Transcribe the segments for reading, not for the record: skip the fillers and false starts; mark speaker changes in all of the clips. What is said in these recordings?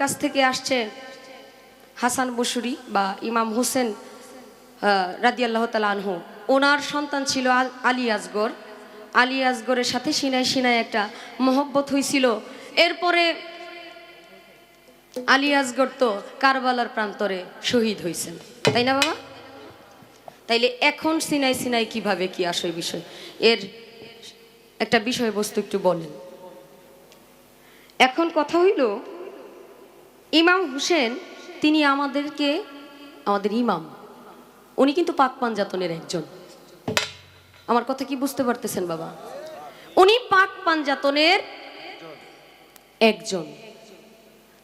Speaker 1: কাছ থেকে আসছে হাসান বসরি বা ইমাম হোসেন রাদিয়াল্লাহু তাআলা আনহু। ওনার সন্তান ছিল আলী আসগর। আলী আসগরের সাথে সিনায় সিনায় একটা মহব্বত হয়েছিল। এরপরে আলী আসগর তো কারবালার প্রান্তরে শহীদ হয়েছেন, তাই না বাবা? তাইলে এখন সিনাই সিনাই কিভাবে কি আসে বিষয়, এর একটা বিষয়বস্তু একটু বলেন। এখন কথা হইল, ইমাম হোসেন তিনি আমাদের ইমাম, উনি কিন্তু পাক পাঞ্জাতনের একজন। আমার কথা কি বুঝতে পারতেছেন বাবা? উনি পাক পাঞ্জাতনের একজন।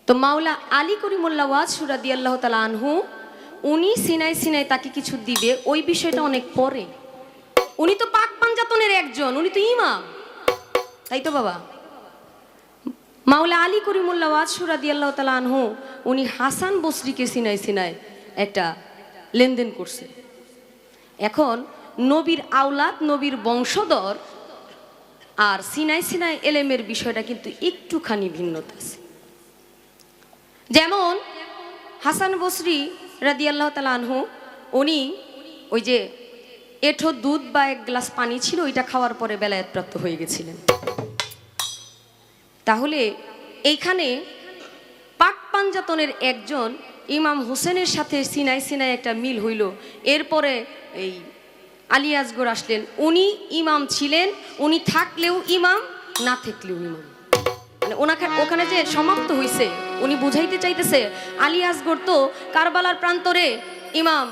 Speaker 1: তো মাওলা আলী করিমুল্লাহ ওয়াজ রাদিয়াল্লাহু তাআলা আনহু উনি সিনাই সিনাই তাকে কিছু দিবে, ওই বিষয়টা অনেক পরে। উনি তো পাক পাঞ্জাতনের একজন, উনি তো ইমাম, তাই তো বাবা? মাওলা আলী করিমুল্লাহ ওয়াজ রাদিয়াল্লাহু তাআলা আনহু উনি হাসান বসরিকে সিনাই সিনাই একটা লেনদেন করছে। এখন নবীর আওলাদ, নবীর বংশধর আর সিনাই সিনাই এলেমের বিষয়টা কিন্তু একটুখানি ভিন্নতা আছে। যেমন হাসান বসরি রাদিয়াল্লাহু তাআলা আনহু উনি ওই যে এঁঠো দুধ বা এক গ্লাস পানি ছিল, ওইটা খাওয়ার পরে বেলায়েতপ্রাপ্ত হয়ে গেছিলেন। তাহলে এইখানে পাক পাঞ্জাতনের একজন ইমাম হোসেনের সাথে সিনাই সিনাই একটা মিল হইল। এরপরে এই আলী আসগর আসলেন, উনি ইমাম ছিলেন, উনি থাকলেও ইমাম, না থাকলেও ইমাম। মানে ওখানে যে সমাপ্ত হয়েছে, উনি বুঝাইতে চাইতেছে আলী আসগর তো কারবালার প্রান্তরে ইমাম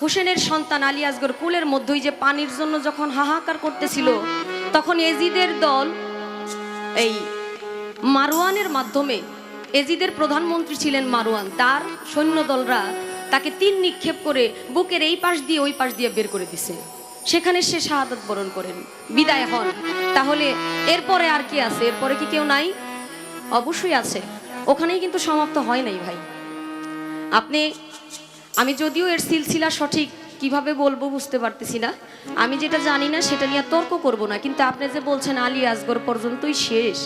Speaker 1: হোসেনের সন্তান। আলী আসগর কুলের মধ্যেই যে পানির জন্য যখন হাহাকার করতেছিল, তখন এজিদের দল এই মারওয়ানের মাধ্যমে, এজিদের প্রধানমন্ত্রী ছিলেন মারওয়ান, তার সৈন্যদলরা তাকে তীর নিক্ষেপ করে বুকের এই পাশ দিয়ে ওই পাশ দিয়ে বের করে দিছে। সেখানে সে শাহাদাত বরণ করেন, বিদায় হন। তাহলে এরপরে আর কি আছে? এরপরে কি কেউ নাই? অবশ্যই আছে। ওখানেই কিন্তু সমাপ্ত হয় নাই ভাই। আমি যদিও এর সিলসিলা সঠিক কিভাবে বলবো বুঝতে পারতেছি না, আমি যেটা জানি না সেটা নিয়ে তর্ক করব না, কিন্তু আপনি যে বলছেন আলী আসগর পর্যন্তই শেষ,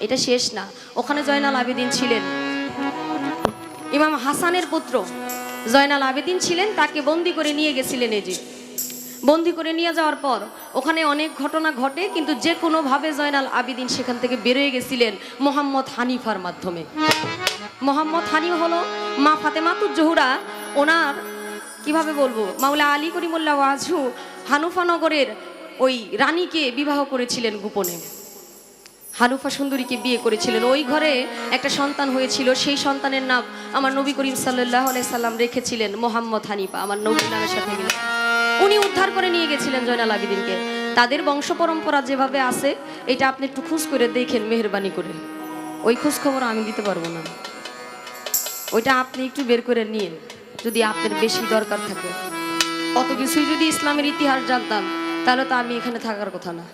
Speaker 1: এটা শেষ না। ওখানে জয়নাল আবেদিন ছিলেন, ইমাম হাসানের পুত্র জয়নাল আবেদিন ছিলেন, তাকে বন্দি করে নিয়ে গেছিলেন এজিদ। বন্দি করে নিয়ে যাওয়ার পর ওখানে অনেক ঘটনা ঘটে, কিন্তু যে কোনোভাবে জয়নাল আবেদিন সেখান থেকে বেরোয় গেছিলেন মোহাম্মদ হানিফার মাধ্যমে। মোহাম্মদ হানিফা হলো মা ফাতেমাতুজ জোহরা, ওনার কিভাবে বলবো, মাওলা আলী করিমুল্লাহ ওয়াজহু হানুফানগরের ওই রানীকে বিবাহ করেছিলেন গোপনে। হানুফা সুন্দরীকে বিয়ে করেছিলেন, ওই ঘরে একটা সন্তান হয়েছিল, সেই সন্তানের নাম আমার নবী করিম সাল্লাল্লাহু আলাইহি সাল্লাম রেখেছিলেন মোহাম্মদ হানিফা, আমার নবীর নামের সাথে মিলে। উনি উদ্ধার করে নিয়ে গেছিলেন জয়নাল আবেদিনকে। তাদের বংশ পরম্পরা যেভাবে আছে, এটা আপনি একটু খোঁজ করে দেখেন মেহেরবানি করে। ওই খোঁজ খবর আমি দিতে পারবো না, ওইটা আপনি একটু বের করে নিন যদি আপনার বেশি দরকার থাকে। অত কিছুই যদি ইসলামের ইতিহাস জানতাম তাহলে তো আমি এখানে থাকার কথা না।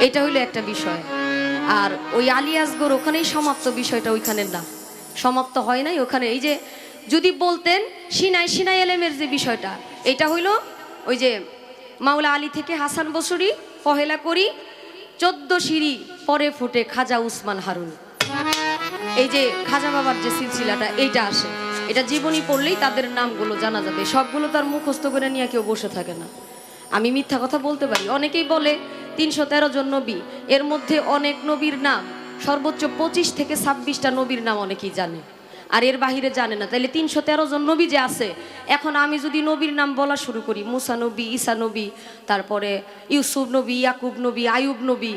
Speaker 1: এটা হইলো একটা বিষয়। আর ওই আলী আসগর ওখানেই সমাপ্ত, বিষয়টা ওইখানে না, সমাপ্ত হয় নাই ওখানে। এই যে যদি বলতেন সিনাই সিনাই এলেমের যে বিষয়টা, এটা হইল ওই যে মাওলা আলী থেকে হাসান বসরি পহেলা করি 14 সিঁড়ি পরে ফুটে খাজা উসমান হারুন। এই যে খাজা বাবার যে সিলসিলাটা, এইটা আসে। এটা জীবনী পড়লেই তাদের নামগুলো জানা যাবে। সবগুলো তার মুখস্থ করে নিয়ে কেউ বসে থাকে না। আমি মিথ্যা কথা বলতে পারি। অনেকেই বলে 313 জন নবী, এর মধ্যে অনেক নবীর নাম, সর্বোচ্চ 25 থেকে 26টা নবীর নাম অনেকেই জানে, আর এর বাহিরে জানে না। তাইলে 313 জন নবী যে আছে, এখন আমি যদি নবীর নাম বলা শুরু করি, মুসা নবী, ঈসা নবী, তারপরে ইউসুফ নবী, ইয়াকুব নবী, আয়ুব নবী,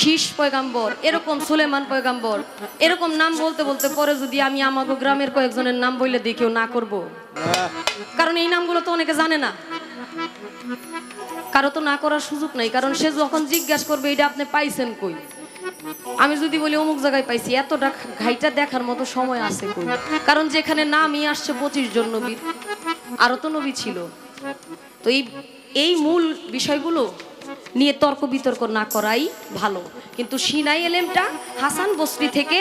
Speaker 1: শীষ পয়গাম্বর, এরকম সুলেমান পয়গাম্বর, এরকম নাম বলতে বলতে পরে যদি আমি আমাকে গ্রামের কয়েকজনের নাম বললে দেখেও না করব, কারণ এই নামগুলো তো অনেকে জানে না, কারো তো না করার সুযোগ নাই। কারণ সে যখন জিজ্ঞাসা করবে এটা আপনি পাইছেন কই, আমি যদি বলি অমুক জায়গায় পাইছি, এতটা ঘাইটা দেখার মতো সময় আছে কই? কারণ যেখানে নামই আসছে 25 জন নবীর, আরো তো নবী ছিল। তো এই মূল বিষয়গুলো নিয়ে তর্ক বিতর্ক না করাই ভালো। কিন্তু সিনাই এলেমটা হাসান বসরি থেকে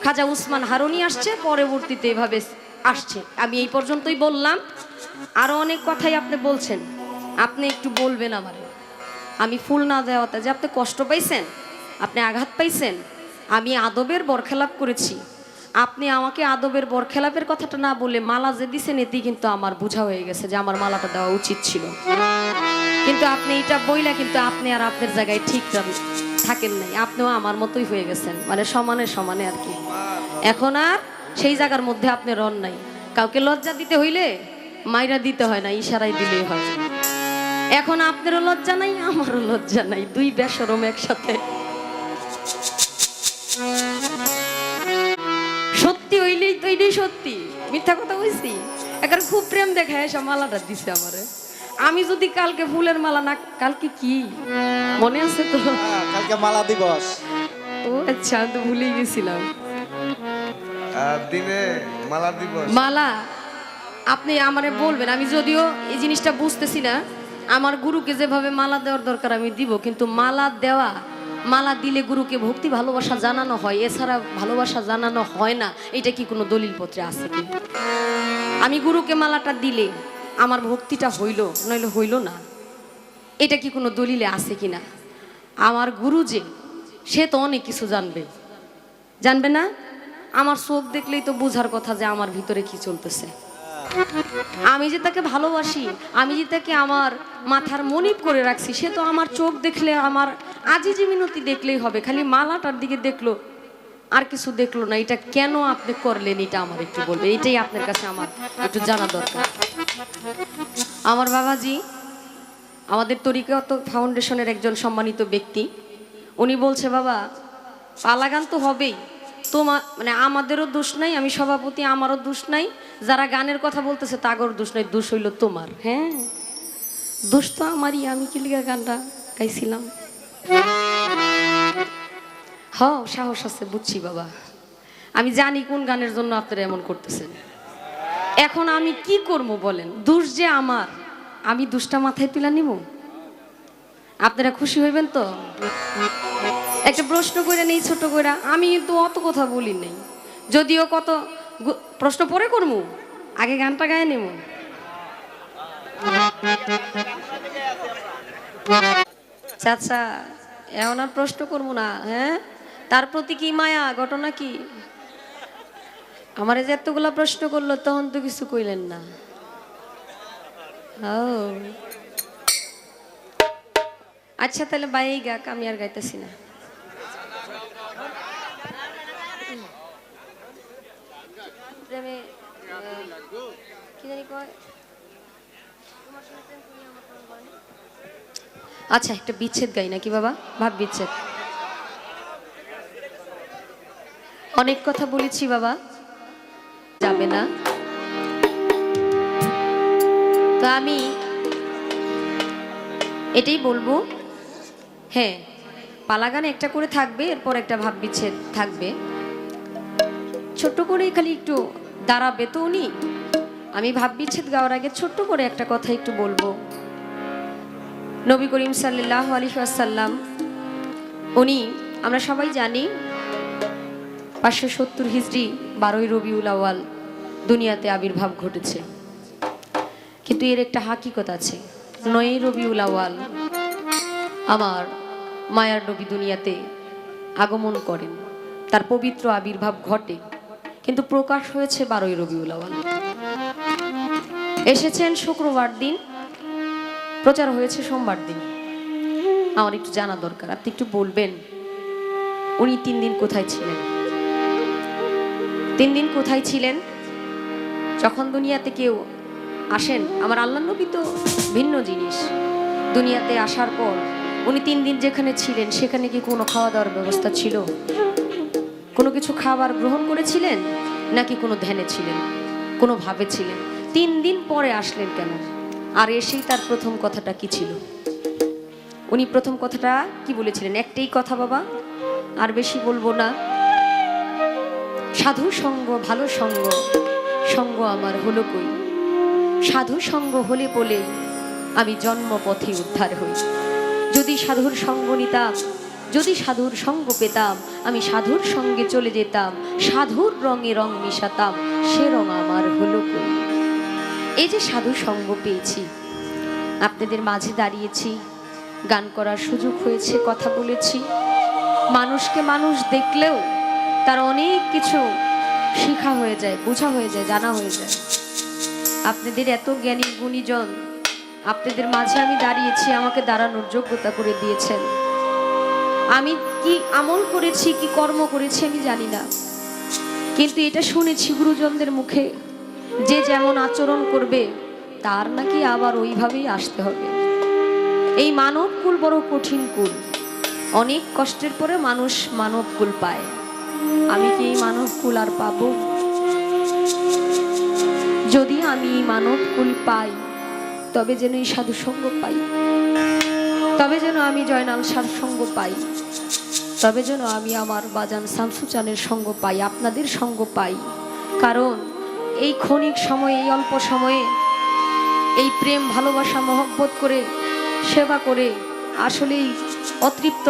Speaker 1: খাজা উসমান হারুনি আসছে, পরবর্তীতে এভাবে আসছে। আমি এই পর্যন্তই বললাম। আরো অনেক কথাই আপনি বলছেন, আপনি একটু বলবেন আমারে। আমি ফুল না দেওয়াতে যে আপনি কষ্ট পাইছেন, আপনি আঘাত পাইছেন, আমি আদবের বরখেলাপ করেছি, আপনি আমাকে আদবের বরখেলাপের কথাটা না বলে মালা যে দিছেন এতেই কিন্তু আমার বোঝা হয়ে গেছে যে আমার মালাটা দেওয়া উচিত ছিল। কিন্তু আপনি এটা বইলা কিন্তু আপনি আর আপনার জায়গায় ঠিক থাকেন নাই, আপনিও আমার মতোই হয়ে গেছেন, মানে সমানে সমানে আর কি। এখন আর সেই জায়গার মধ্যে আপনি রন নাই। কাউকে লজ্জা দিতে হইলে মাইরা দিতে হয় না, ইশারায় দিলেই হয়। এখন আপনারও লজ্জা নাই, আমারও লজ্জা নাই, দুই বেশরম একসাথে। সত্যি হইলেই তো এটাই সত্যি, মিথ্যা কথা বলছি। এখন খুব প্রেম দেখায় এসব মালাটা দিছে আমারে। আমি যদি কালকে ফুলের মালা না, কালকে কি মনে আছে তো?
Speaker 2: কালকে মালা দিবস।
Speaker 1: ও আচ্ছা, আমি তো ভুলেই গেছিলাম।
Speaker 3: দিনে মালা দিবস।
Speaker 1: মালা আপনি আমারে বলবেন, আমি যদিও এই জিনিসটা বুঝতেছি না। আমার গুরুকে যেভাবে মালা দেওয়ার দরকার আমি দিব, কিন্তু মালা দেওয়া, মালা দিলে গুরুকে ভক্তি ভালোবাসা জানানো হয়, এছাড়া ভালোবাসা জানানো হয় না। এটা কি কোনো দলিলপত্রে আছে কি? আমি গুরুকে মালাটা দিলে আমার ভক্তিটা হইল, নইলে হইল না, এটা কি কোনো দলিলে আছে কি না? আমার গুরু যে, সে তো অনেক কিছু জানবে, জানবে না? আমার চোখ দেখলেই তো বোঝার কথা যে আমার ভিতরে কি চলতেছে। আমি যে তাকে ভালোবাসি, আমি যে তাকে আমার মাথার মনিব করে রাখছি, সে তো আমার চোখ দেখলে, আমার আজিজি মিনতি দেখলেই হবে। খালি মালাটার দিকে দেখলো, আর কিছু দেখলো না। এটা কেন আপনি করলেন, এটা আমার একটু বলবে। এটাই আপনার কাছে আমার একটু জানা দরকার। আমার বাবাজি আমাদের তরিকত ফাউন্ডেশনের একজন সম্মানিত ব্যক্তি, উনি বলছে, বাবা পালাগান তো হবেই, তোমার মানে আমাদেরও দোষ নাই, আমি সভাপতি, আমারও দোষ নাই, যারা গানের কথা বলতেছে তাগর দোষ নাই, দোষ হইল তোমার। হ্যাঁ, দোষ তো আমারই, আমি কি লিগা গানটা গাইছিলাম। হ, সাহস আছে, বুঝছি বাবা, আমি জানি কোন গানের জন্য আপনারা এমন করতেছেন। এখন আমি কি করবো বলেন? দোষ যে আমার, আমি দোষটা মাথায় তুলে নিব? আপনারা খুশি হইবেন তো? একটা প্রশ্ন করে নেই ছোট করে, আমি কিন্তু অত কথা বলি নাই, যদিও কত প্রশ্ন পরে করবো, আগে গানটা গায়ে নেব। আচ্ছা, এমন আর প্রশ্ন করবো না। হ্যাঁ, তার প্রতি কি মায়া, ঘটনা কি? আমার যে এতগুলা প্রশ্ন করলো, তখন তো কিছু কইলেন না। ও আচ্ছা, তাহলে বাই গাক, আমি আর গাইতেছি না। আচ্ছা, একটা বিচ্ছেদ গাই নাকি বাবা? ভাব বিচ্ছেদ। অনেক কথা বলেছি বাবা, যাবে না তো আমি এটাই বলবো। হ্যাঁ, পালাগান একটা করে থাকবে, এরপর একটা ভাব বিচ্ছেদ থাকবে, ছোট্ট করে খালি একটু দাঁড়াবে তো উনি। আমি ভাব বিচ্ছেদ গাওয়ার আগে ছোট্ট করে একটা কথা একটু বলবো। নবী করিম সাল্লাল্লাহু আলাইহি ওয়াসাল্লাম, উনি আমরা সবাই জানি 570 হিজরি 12ই রবিউল আউয়াল দুনিয়াতে আবির্ভাব ঘটেছে। কিন্তু এর একটা হাকিকত আছে, 9ই রবিউল আউয়াল আমার মায়ার নবী দুনিয়াতে আগমন করেন, তার পবিত্র আবির্ভাব ঘটে, কিন্তু প্রকাশ হয়েছে 12ই রবিউল আউয়াল। এসেছেন শুক্রবার দিন, প্রচার হয়েছে সোমবার দিন। আমার একটু জানা দরকার, আপনি একটু বলবেন উনি 3 দিন কোথায় ছিলেন? 3 দিন কোথায় ছিলেন? যখন দুনিয়াতে কেউ আসেন, আমার আল্লাহ নবী তো ভিন্ন জিনিস। দুনিয়াতে আসার পর উনি 3 দিন যেখানে ছিলেন, সেখানে কি কোনো খাওয়া দাওয়ার ব্যবস্থা ছিল? কোনো কিছু খাবার গ্রহণ করেছিলেন, নাকি কোনো ধ্যানে ছিলেন, কোনো ভাবে ছিলেন? 3 দিন পরে আসলেন কেন? আর এসেই তার প্রথম কথাটা কি ছিল? উনি প্রথম কথাটা কি বলেছিলেন? একটাই কথা বাবা, আর বেশি বলবো না। সাধু সঙ্গ ভালো সঙ্গ, সঙ্গ আমার হলো কই, সাধু সঙ্গ হলে বলে আমি জন্মপথে উদ্ধার হই। যদি সাধুর সঙ্গ নিতাম, যদি সাধুর সঙ্গ পেতাম, আমি সাধুর সঙ্গে চলে যেতাম, সাধুর রঙে রং মিশাতাম, সে রং আমার হলো কই। এই যে সাধু সঙ্গ পেয়েছি, আপনাদের মাঝে দাঁড়িয়েছি, গান করার সুযোগ হয়েছে, কথা বলেছি, মানুষকে মানুষ দেখলেও তার অনেক কিছু শিখা হয়ে যায়, বোঝা হয়ে যায়, জানা হয়ে যায়। আপনাদের এত জ্ঞানী গুণীজন, আপনাদের মাঝে আমি দাঁড়িয়েছি, আমাকে দাঁড়ানোর যোগ্যতা করে দিয়েছেন। আমি কি আমল করেছি, কি কর্ম করেছি আমি জানি না, কিন্তু এটা শুনেছি গুরুজনদের মুখে, যে যেমন আচরণ করবে তার নাকি আবার ওইভাবেই আসতে হবে। এই মানব কুল বড় কঠিন কুল, অনেক কষ্টের পরে মানুষ মানব কুল পায়। আমি কি এই মানব কুল আর পাবো? যদি আমি মানব কুল পাই, তবে যেন এই সাধু সঙ্গ পাই, তবে যেন আমি জয়নাল সার সঙ্গ পাই, তবে যেন আমি আমার বাজান শামসুচানের সঙ্গ পাই, আপনাদের সঙ্গ পাই। কারণ এই ক্ষণিক সময়ে, এই অল্প সময়ে এই প্রেম ভালোবাসা মহব্বত করে সেবা করে আসলেই অতৃপ্ত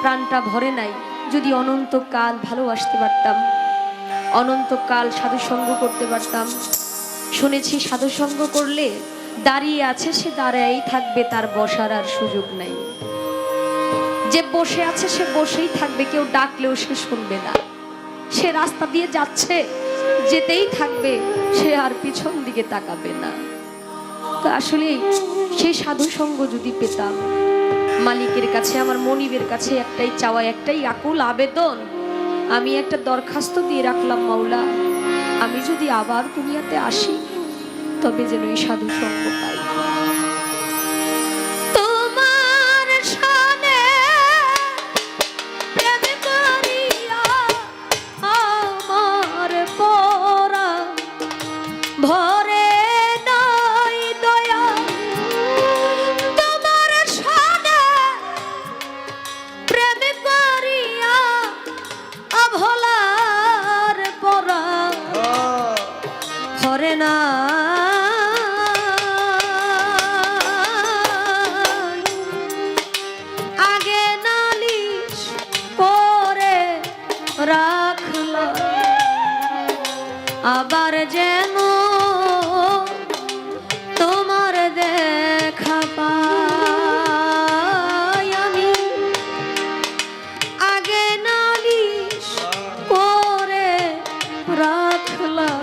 Speaker 1: প্রাণটা ভরে নাই। যদি অনন্তকাল ভালোবাসতে পারতাম, অনন্তকাল সাধুসঙ্গ করতে পারতাম। শুনেছি সাধুসঙ্গ করলে দাঁড়িয়ে আছে সে দাঁড়াই থাকবে, তার বসার আর সুযোগ নাই। যে বসে আছে সে বসেই থাকবে, কেউ ডাকলেও সে শুনবে না। সে রাস্তা দিয়ে যাচ্ছে, যেতেই থাকবে, সে আর পিছন দিকে তাকাবে না। তো আসলে সেই সাধুসঙ্গ যদি পেতাম, মালিকের কাছে, আমার মনিবের কাছে একটাই চাওয়া, একটাই আকুল আবেদন, আমি একটা দরখাস্ত দিয়ে রাখলাম, মাওলা আমি যদি আবার দুনিয়াতে আসি, তবে যেন এই সাধুসঙ্গ পাই। তোমার শানে প্রেম করিয়া আমার পরাণ ভরে নাই দয়া। তোমার শানে প্রেম করিয়া অভলার পরাণ ভরে না। আগে নালিশ করে রাখলাম, আবার যেন তোমার দেখা পাই। আমি আগে নালিশ করে রাখলাম,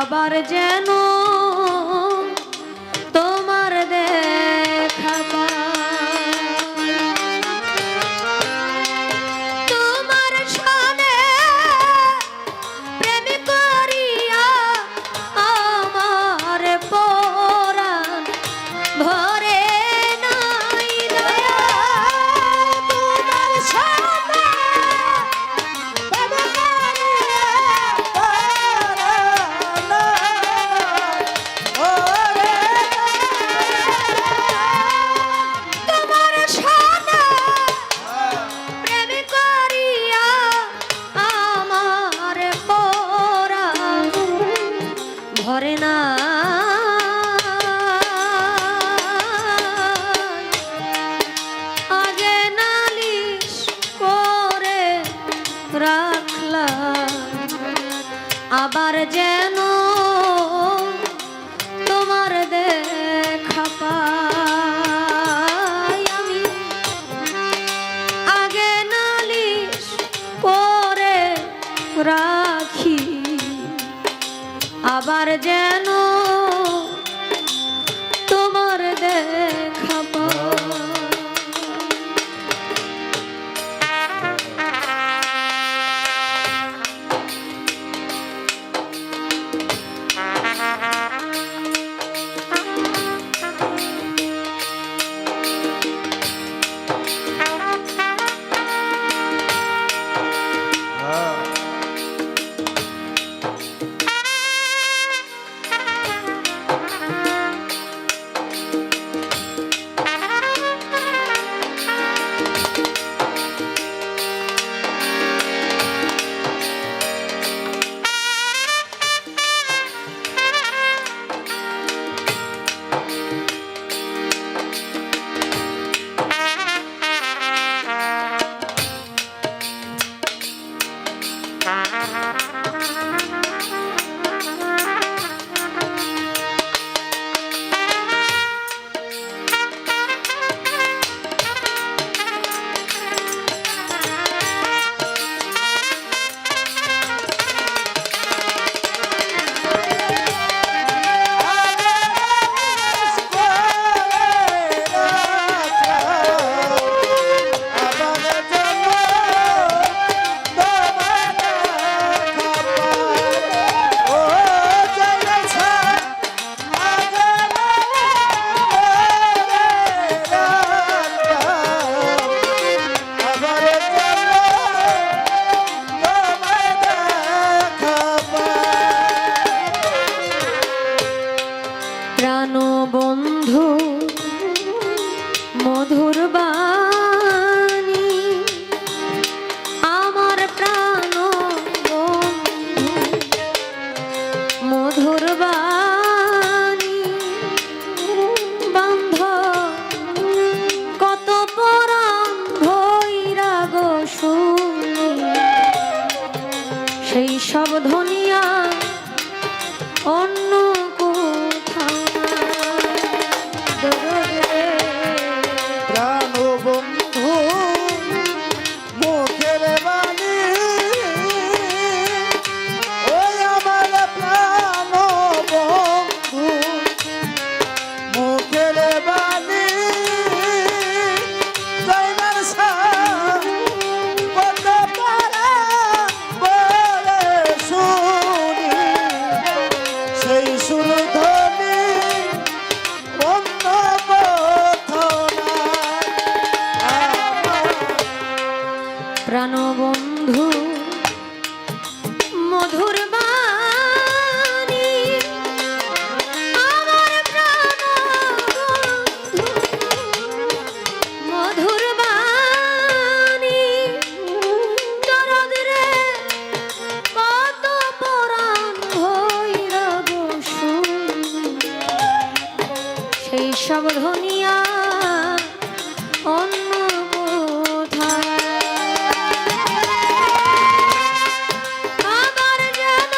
Speaker 1: আবার যেন তোমার দেখা পাই। তোমার শানে প্রেম করিয়া আমার পরাণ ভরে নাই দয়া। তোমার শানে প্রেম তোমার শানে প্রেম করিয়া আমার পরাণ ভরে না। আগে নালিশ করে রাখলাম, আবার যেন তোমার দেখা পাই। আমি আগে নালিশ করে রাখি, আবার যেন তোমার দেখা পাই। সব ধনিয়া অন্য কোথাও
Speaker 2: প্রাণ বন্ধু মুখের বাণী ওই আমার প্রাণ বন্ধু মুখের বাণী জয়নার সাথ কত পারা বলে শুনি সেই সুর ধ্বনি অন্য কোথাও নাই আমার
Speaker 1: প্রাণ বন্ধু মধুর বাণী আমার প্রাণ বন্ধু মধুর বাণী দরদ রে কত পরাণ হইরা বসু সেই সব ধনিয়া অন্য কোথায় আবার যেন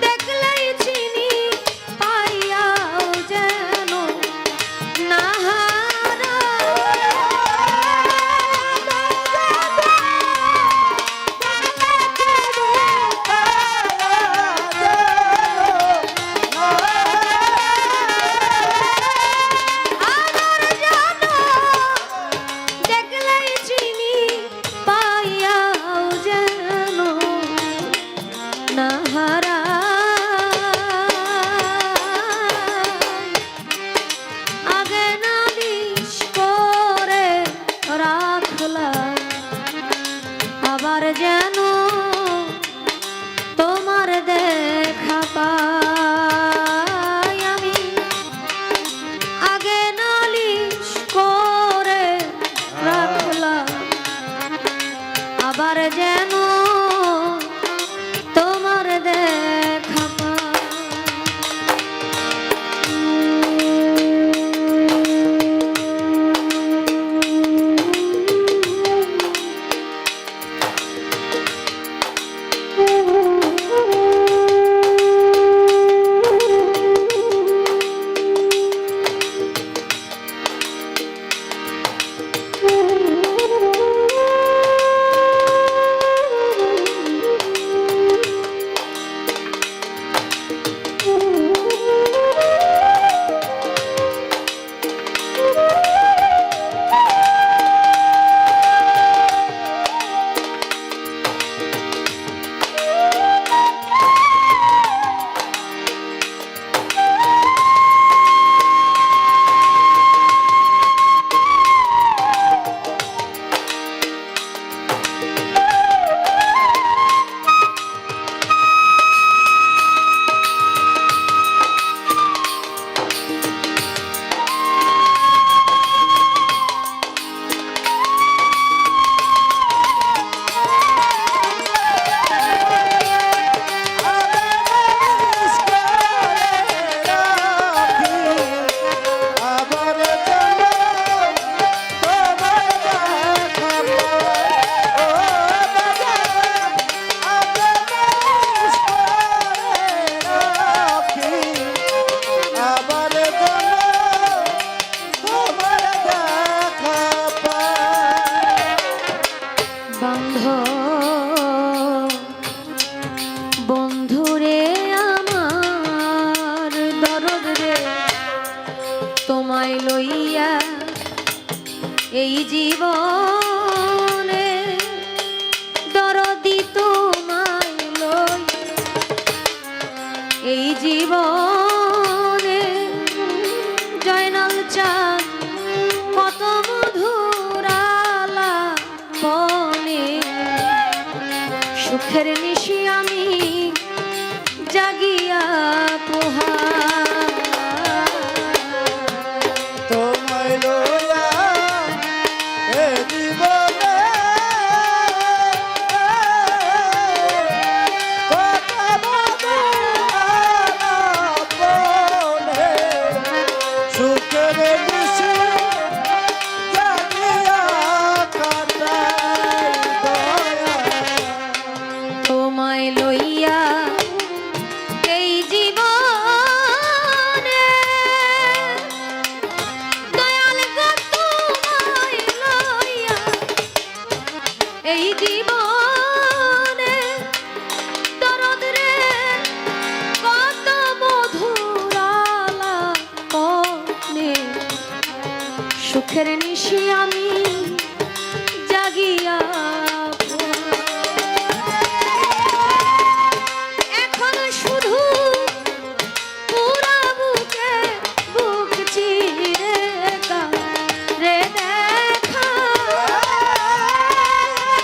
Speaker 1: দেখলেই চিনি পাইয়াও যেন না আবার যেন দেখলেই চিনি পাইয়াও যেন না আগে নালিশ করে রাখলাম আবার যেন তোমার দেখা পাই আমি আগে নালিশ করে রাখলাম আবার যেন তোমার দেখা পাই বন্ধুরে আমার দরদ রে তোমায় লইয়া এই জীবনে দরদি তোমায় লই এই জীবনে জয়নাল চাঁদ কত মধুরালা বনে সুখের নিশি আমি জাগিয়া পোহা
Speaker 2: তোমায় লইয়া এ জীবনে কত মধুর সুখের নিশি জাগিয়া কাটাই দয়া
Speaker 1: তোমায় লইয়া এই জীবনে দয়াল গো তোমায় লইয়া এই জীবনে দরদ রে কত মধুর আলাপনে সুখের নিশি আমি জাগিয়া এখন শুধু পুরা বুকে বুক চিরে রে দেখা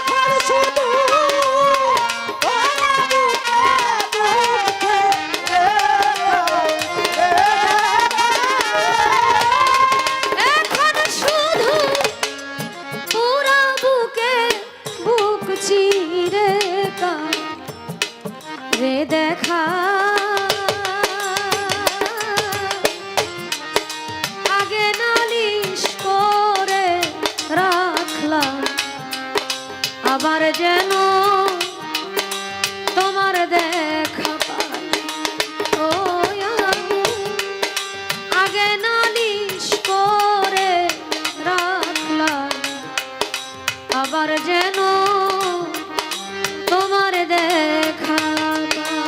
Speaker 2: এখন শুধু
Speaker 1: এখন শুধু পুরা বুকে বুক চিরে রে দেখা আগে নালিশ করে রাখলাম আবার যেন তোমার দেখা পাই ও আমি আগে নালিশ করে রাখলাম আবার যেন তোমার দেখা পাই।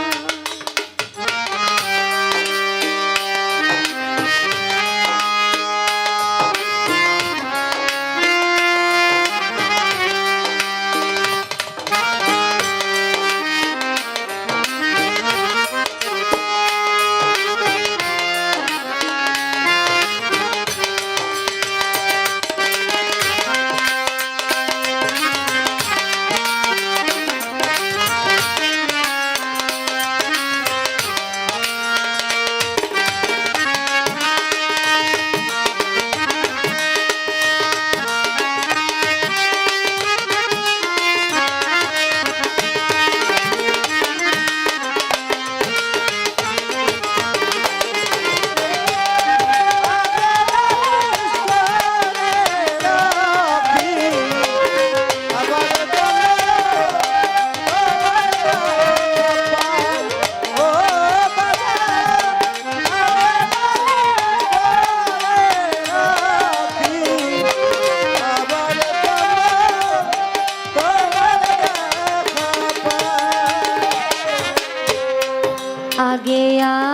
Speaker 1: আগে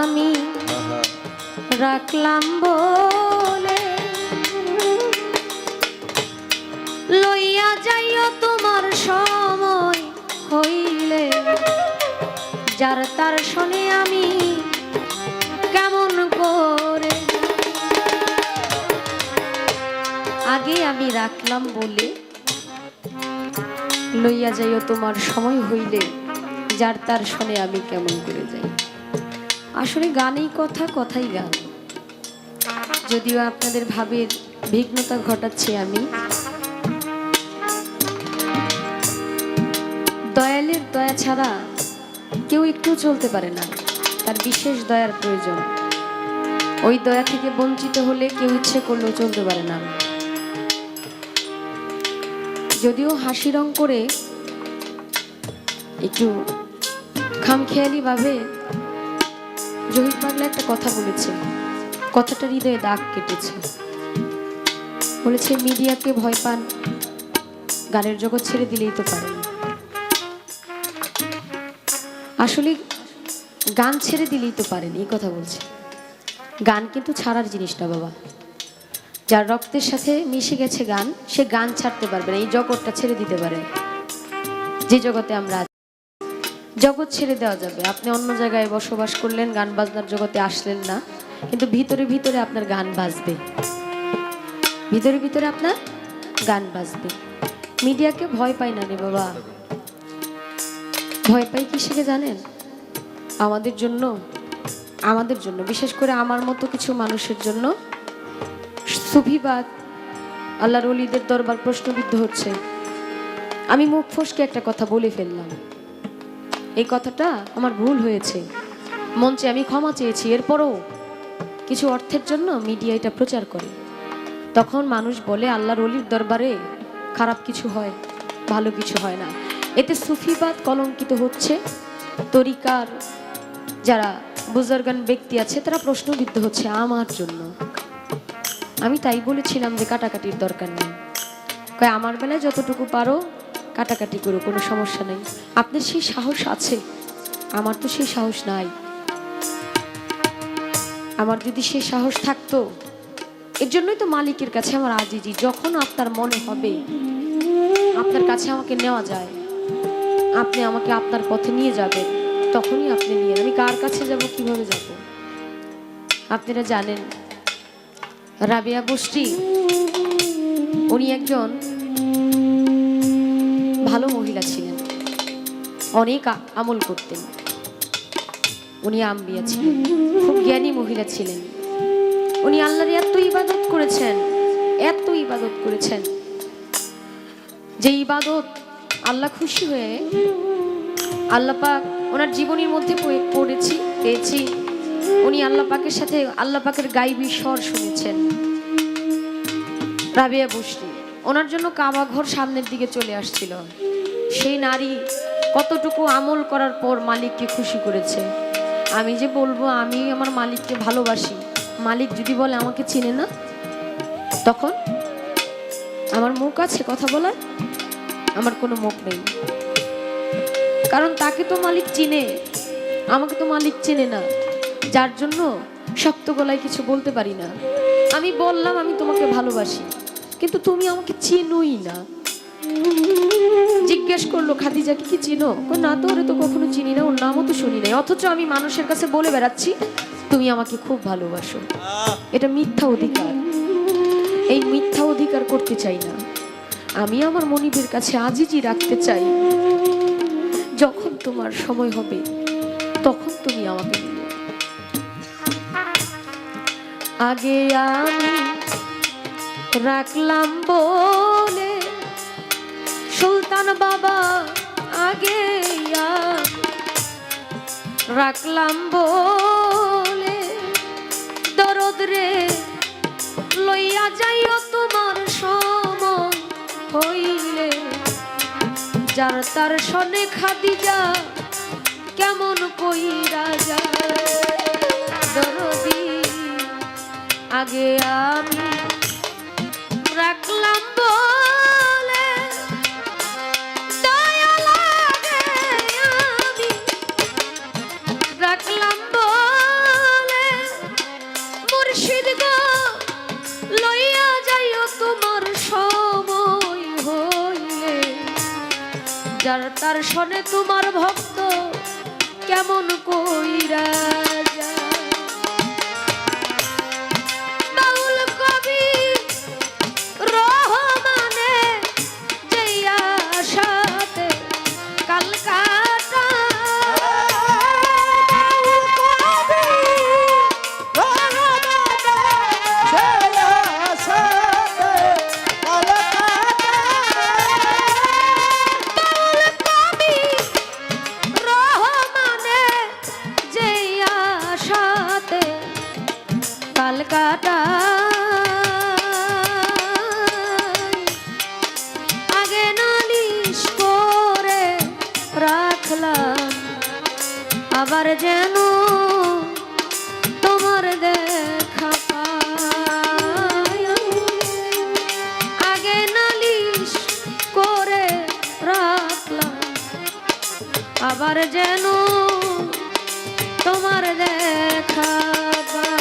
Speaker 1: আমি রাখলাম বলে লইয়া যাইও তোমার সময় হইলে যার তার শোনে আমি কেমন করে আগে আমি রাখলাম বলে লইয়া যাইও তোমার সময় হইলে যার তার শোনে আমি কেমন করে যাই। আসলে গানেই কথা, কথাই গান। যদিও আপনাদের ভাবের বিঘ্নতা ঘটাচ্ছি আমি। দয়ালের দয়া ছাড়া কেউ একটু চলতে পারে না, তার বিশেষ দয়ার প্রয়োজন। ওই দয়া থেকে বঞ্চিত হলে কেউ ইচ্ছে করলেও চলতে পারে না। যদিও হাসি রং করে একটু খামখেয়ালি ভাবে জহির পাগলা একটা কথা বলেছে, কথাটা হৃদয়ে দাগ কেটেছে। বলেছে মিডিয়াকে ভয় পান, গানের জগৎ ছেড়ে দিলেই তো পারেন। আসলে গান ছেড়ে দিলেই তো পারেন, এই কথা বলছে। গান কিন্তু ছাড়ার জিনিসটা বাবা, যার রক্তের সাথে মিশে গেছে গান, সে গান ছাড়তে পারবে না, এই জগৎটা ছেড়ে দিতে পারে। যে জগতে আমরা জগৎ ছেড়ে দেওয়া যাবে। আপনি অন্য জায়গায় বসবাস করলেন, গান বাজনার জগতে আসলেন না, কিন্তু ভিতরে ভিতরে আপনার গান বাজবে, ভিতরে ভিতরে আপনার গান বাজবে। মিডিয়াকে ভয় পাই না রে বাবা, ভয় পাই কিসেকে জানেন? আমাদের জন্য বিশেষ করে আমার মতো কিছু মানুষের জন্য সুফিবাদ আল্লাহর ওলিদের দরবার প্রশ্নবিদ্ধ হচ্ছে। আমি মুখ ফসকে একটা কথা বলে ফেললাম, এই কথাটা আমার ভুল হয়েছে, মঞ্চে আমি ক্ষমা চেয়েছি। এরপরও কিছু অর্থের জন্য মিডিয়া এটা প্রচার করে। তখন মানুষ বলে আল্লাহর ওলির দরবারে খারাপ কিছু হয়, ভালো কিছু হয় না। এতে সুফিবাদ কলঙ্কিত হচ্ছে, তরিকার যারা বুজুর্গান ব্যক্তি আছে তারা প্রশ্নবিদ্ধ হচ্ছে আমার জন্য। আমি তাই বলেছিলাম যে কাটাকাটির দরকার নেই, কয় আমার বেলায় যতটুকু পারো কাটাকাটি করো, কোনো সমস্যা নেই। আপনার সেই সাহস আছে, আমার তো সেই সাহস নাই। আমার যদি সেই সাহস থাকতো, এর জন্যই তো মালিকের কাছে আমার আজিজি, যখন আপনার মনে হবে আপনার কাছে আমাকে নেওয়া যায়, আপনি আমাকে আপনার পথে নিয়ে যাবেন, তখনই আপনি নিয়ে। আমি কার কাছে যাব, কিভাবে যাব? আপনারা জানেন রাবেয়া বুশরি উনি একজন ভালো মহিলা ছিলেন, অনেক আমল করতেন। উনি আম্বিয়া ছিলেন, খুব জ্ঞানী মহিলা ছিলেন। উনি আল্লাহর এত ইবাদত করেছেন, এত ইবাদত করেছেন, যে ইবাদত আল্লাহ খুশি হয়ে, আল্লাহ পাক ওনার জীবনীর মধ্যে পেয়েছি উনি আল্লাহ পাকের সাথে আল্লাহ পাকের গাইবী স্বর শুনেছেন। রাবেয়া বুশরি ওনার জন্য কাবা ঘর সামনের দিকে চলে আসছিল। সেই নারী কতটুকু আমল করার পর মালিককে খুশি করেছে। আমি যে বলবো আমি আমার মালিককে ভালোবাসি, মালিক যদি বলে আমাকে চিনে না, তখন আমার মুখ আছে কথা বলার? আমার কোনো মুখ নেই, কারণ তাকে তো মালিক চিনে, আমাকে তো মালিক চেনে না, যার জন্য শক্ত গলায় কিছু বলতে পারি না। আমি বললাম আমি তোমাকে ভালোবাসি, কিন্তু তুমি আমাকে চিনোই না। জিজ্ঞেস করলো খাদিজাকে কি চিনো? না তো, ওরে তো কখনো চিনি না, ওর নামও তো শুনি নাই, অথচ আমি মানুষের কাছে বলে বেড়াচ্ছি তুমি আমাকে খুব ভালোবাসো। এটা মিথ্যা অধিকার, এই মিথ্যা অধিকার করতে চাই না। আমি আমার মনিবের কাছে আজিজি রাখতে চাই, যখন তোমার সময় হবে তখন তুমি আমাকে নিবে। আগে আমি রাখলাম বলে সুলতান বাবা, আগে রাখলাম বলে দরদ রে লইয়া যাইও তোমার সময় হইলে, যার তার সনে খাদিজা কেমন কইরা যায় দরদি। আগে আমি রাখলাম বলে দয়া লাগে, আমি রাখলাম বলে মুর্শিদ গো লইয়া যাইও তোমার সময় হইলে, যার তার শোনে তোমার ভক্ত কেমন কইরা যায়। বাউল কবি রহমানে যেই আশাতে কালকাটা, কালকাটা আগে নালিশ করে রাখলাম, আবার যেন তোমার দেখা পাই। আগে নালিশ করে রাখলাম, আবার যেন তোমার দেখা পাই।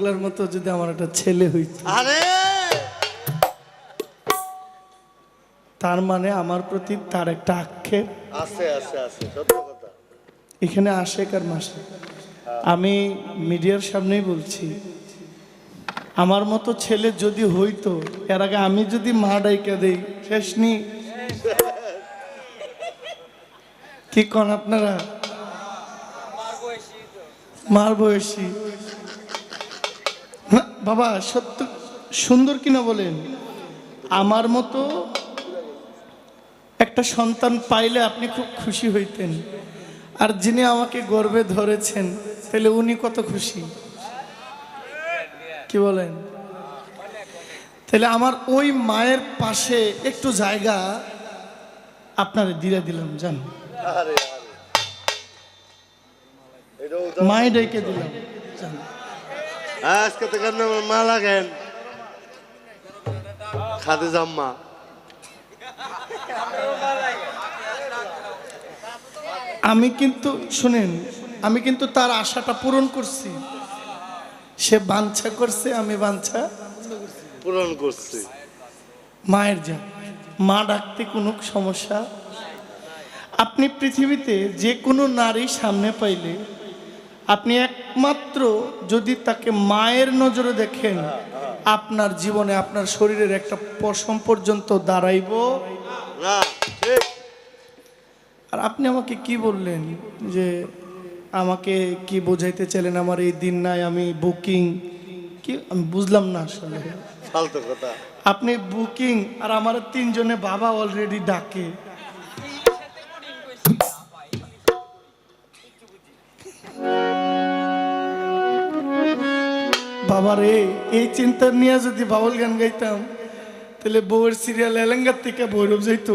Speaker 2: পাগলার মতো যদি আমার একটা ছেলে হইতো,
Speaker 3: আরে
Speaker 2: তার মানে আমার প্রতি তার একটা আক্ষেপ
Speaker 3: আছে আছে আছে, সত্য কথা।
Speaker 2: এখানে আশেক আর মাসে। আমি মিডিয়ার সামনেই বলছি, আমার মতো ছেলে যদি হইতো, এর আগে আমি যদি মা ডাইকা দেই শেষ নি। কি কন আপনারা? মার বয়সী না বাবা, সত্য সুন্দর কিনা বলেন? আমার মতো একটা সন্তান পাইলে আপনি খুব খুশি হইতেন, আর যিনি আমাকে গর্ভে ধরেছেন তাহলে উনি কত খুশি, কি বলেন? তাহলে আমার ওই মায়ের পাশে একটু জায়গা আপনারে দিয়ে দিলাম, জান
Speaker 3: আরে এটাও
Speaker 2: মায়ে ডেকে দিলাম, জান।
Speaker 3: আজকে থেকে মা লাগেন খাদে জাম্মা।
Speaker 2: আমি কিন্তু শুনেন, আমি কিন্তু তার আশাটা পূরণ করছি। সে বাঞ্ছা করছে, আমি বাঞ্ছা
Speaker 3: পূরণ করছি।
Speaker 2: মায়ের যা মা ডাকতে কোনো সমস্যা। আপনি পৃথিবীতে যে কোনো নারী সামনে পাইলে আপনি একমাত্র যদি তাকে মায়ের নজরে দেখেন, আপনার জীবনে আপনার শরীরের একটা পশম পর্যন্ত দাঁড়াইব
Speaker 3: না ঠিক।
Speaker 2: আর আপনি আমাকে কি বললেন যে আমাকে কি বোঝাইতে চাইলেন? আমার এই দিন নাই, আমি বুকিং, কি আমি বুঝলাম না আসলে।
Speaker 3: ফালতু কথা।
Speaker 2: আপনি বুকিং আর আমার তিনজনে বাবা অলরেডি ডাকে। বাবা রে, এই চিন্তা নিয়ে যদি বাউল গান গাইতাম তাহলে বউয়ের সিরিয়াল এলেঙ্গার থেকে ভৈরব যাইতো।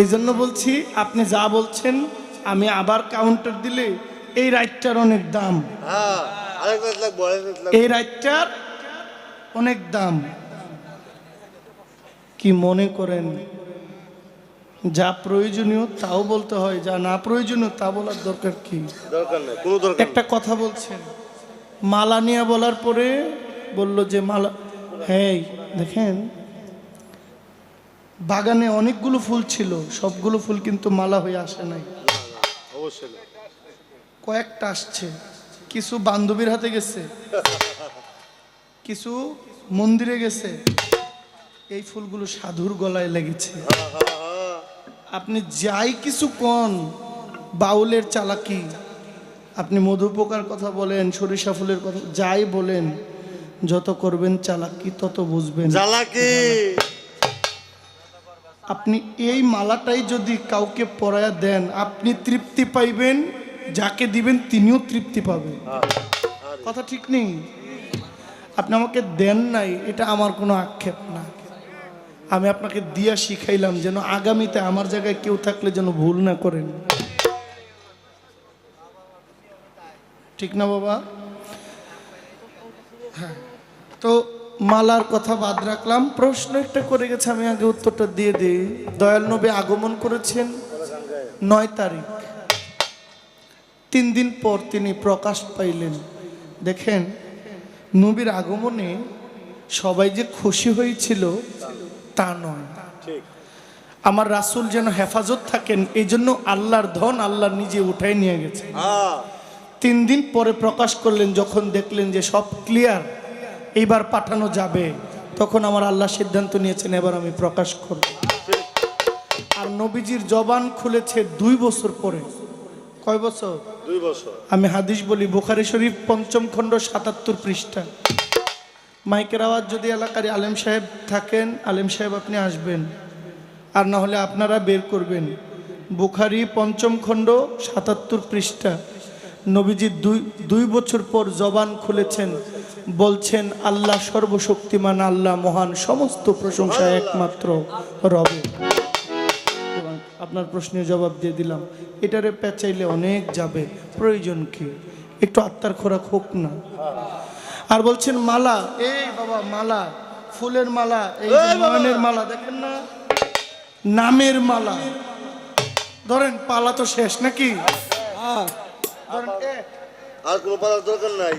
Speaker 2: এই জন্য বলছি, আপনি যা বলছেন আমি আবার কাউন্টার দিলে এই রাইটটার অনেক দাম,
Speaker 3: হ্যাঁ আরেক রাত লাগবো, আরেক রাত লাগবো।
Speaker 2: এই রাইটটার অনেক দাম। কি মনে করেন? যা প্রয়োজনীয় তাও বলতে হয়, যা না প্রয়োজনীয় তা বলার দরকার কি?
Speaker 3: দরকার নেই, কোনো দরকার
Speaker 2: একটা কথা বলছেন, মালা নিয়ে বলার পরে বলল যে মালা, হ্যাঁ দেখেন বাগানে অনেকগুলো ফুল ছিল, সবগুলো ফুল কিন্তু মালা হয়ে আসে নাই,
Speaker 3: নেই। অবশ্যই না।
Speaker 2: কয়েকটা আসছে। কিছু বান্ধবীর হাতে গেছে, কিছু মন্দিরে গেছে, এই ফুলগুলো সাধুর গলায় লেগেছে। আপনি যাই কিছু কোন বাউলের চালাকি, আপনি মধু পোকার কথা বলেন, সরিষা ফুলের কথা যাই বলেন, যত করবেন চালাকি তত বুঝবেন
Speaker 3: জ্বালাকি।
Speaker 2: আপনি এই মালাটাই যদি কাউকে পরায়া দেন, আপনি তৃপ্তি পাইবেন, যাকে দিবেন তিনিও তৃপ্তি পাবেন। কথা ঠিক নেই? আপনি আমাকে দেন নাই, এটা আমার কোনো আক্ষেপ না। আমি আপনাকে দিয়া শিখাইলাম যেন আগামীতে আমার জায়গায় কেউ থাকলে যেন ভুল না করেন, ঠিক না বাবা? হ্যাঁ, তো মালার কথা বাদ রাখলাম। প্রশ্ন একটা করে গেছে, আমি আগে উত্তরটা দিয়ে দিই। দয়াল নবী আগমন করেছেন 9 তারিখ, 3 দিন পর তিনি প্রকাশ পাইলেন। দেখেন, নবীর আগমনে সবাই যে খুশি হয়েছিল তা নয়। আমার রাসূল যেন হেফাজত থাকেন, এই জন্য আল্লাহর ধন আল্লাহ নিজে উঠাই নিয়ে গেছে। 3 দিন পরে প্রকাশ করলেন, যখন দেখলেন যে সব ক্লিয়ার, এইবার পাঠানো যাবে, তখন আমার আল্লাহ সিদ্ধান্ত নিয়েছেন এবার আমি প্রকাশ করব। আর নবীজির জবান খুলেছে 2 বছর পরে। কয় বছর?
Speaker 3: 2 বছর।
Speaker 2: আমি হাদিস বলি, বুখারী শরীফ 5ম খণ্ড 77 পৃষ্ঠা। মাইকের আওয়াজ যদি এলাকার আলেম সাহেব থাকেন, আলেম সাহেব আপনি আসবেন, আর না হলে আপনারা বের করবেন। বুখারী 5ম খণ্ড 77 পৃষ্ঠা। নবীজি 2 বছর পর জবান খুলেছেন, বলছেন আল্লাহ সর্বশক্তিমান, আল্লাহ মহান, সমস্ত প্রশংসা একমাত্র রবে। আপনার প্রশ্নের জবাব দিয়ে দিলাম। এটারে পেঁচাইলে অনেক যাবে, প্রয়োজন কি? একটু আত্মার খোরাক হোক না। আর বলছেন মালা, এই বাবা মালা, ফুলের মালা, এই যে নয়নের মালা দেখেন না, নামের মালা। ধরেন পালা তো শেষ নাকি? ধরেন এ
Speaker 3: আর কোনো পালার দরকার নাই